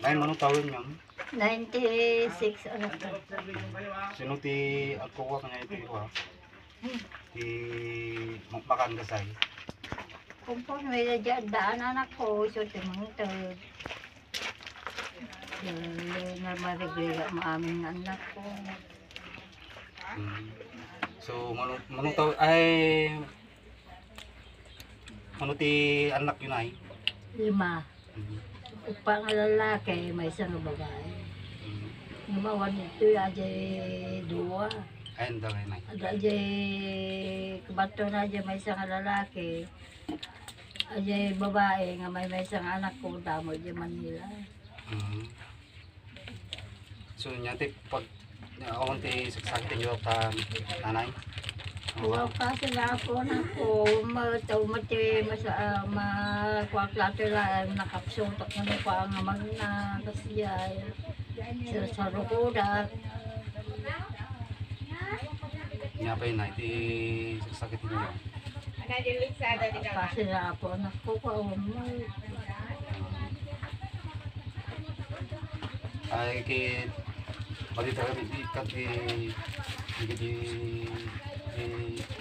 Ay, manong taon niyo? 96 ano to. Sino ti ako ko nga ito ko? Ti Makan Gasay. Kung po may daan anak ko, so tumangtod. Na marigla maaming anak ko. So, manong taon ay ano ti anak yun ay? 5. Upang lalaki, may isang babae. Gumawan ito, ajay 2. Ayun daw ay nay. Ajay kabato na ajay may isang lalaki. Ajay babae, nga may isang anak ko, damo di Manila. So, nyati pag ako ti saksakitin nyo ta nanay? Wow, kasi na ako na ko, mati makwaklato lang, nakapsutok na pa ang magna, kasi ay, sa rukudak. Nga pa yun nay, ti saksakitin nyo. Kasi na ako na ko, Ay kay balita kami ikat di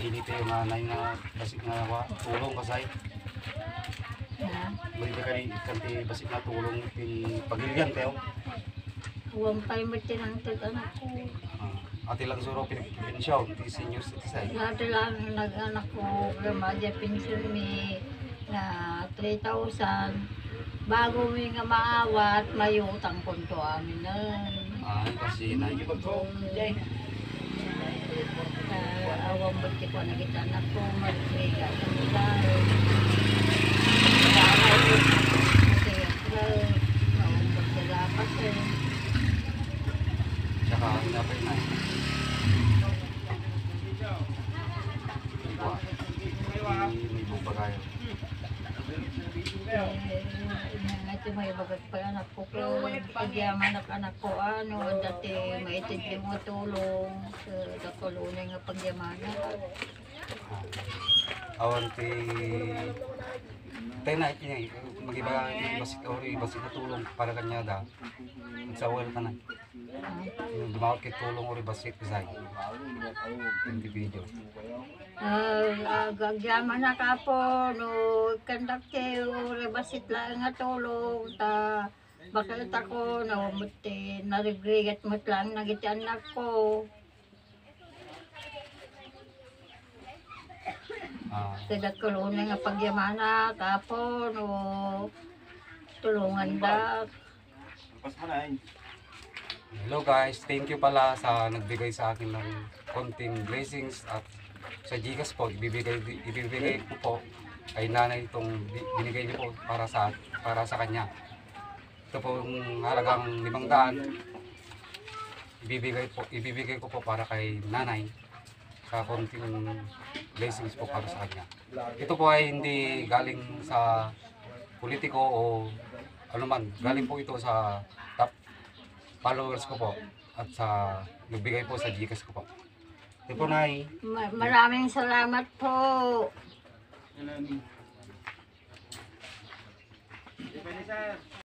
init yung nanay nga basik nga tulong kasay. Balita kami ikat di basik nga tulong ti pagilian kayo. Huwag kayo matinangtod anak ko. Ati lang suro pinipensyon ti senior citizen. Dati lang nag-anak ko, gramadya pension mi na 3,000. Bago mi nga maawat, may utang konto amin na. Ay kasi na Awang buti ko na kita anak ko, mag-riga sa mulahe. Awang buti dapat eh. Tsaka nga pa yun nay. May buba kayo. Ito may bagag pa anak ko ko, pagyaman anak ko ano, dati maitid yung mga tulong sa dakulunay nga pagyamanan. Awan ti tayo na ikinay mag-iba basik ori basik na tulong para kanya da magsawal ka na dumawat kay tulong ori basik kisay individual. Gagyaman na ka po, no, kandakte, rebasit lang nga tulong, ta, bakit ako, no, muti, narigrigat mo lang, nagiti anak ko. Kadat ko loon nga pagyamana, kapo, no, tulungan da. Hello guys, thank you pala sa nagbigay sa akin ng konting blessings at sa Gcash po, ibibigay ko po kay nanay itong binigay niyo po para sa kanya. Ito po yung halagang 500. Ibibigay ko po para kay nanay sa konting blessings po para sa kanya. Ito po ay hindi galing sa politiko o ano man, galing po ito sa top followers ko po at sa nagbigay po sa Gcash ko po. Ito po nay. Maraming salamat po.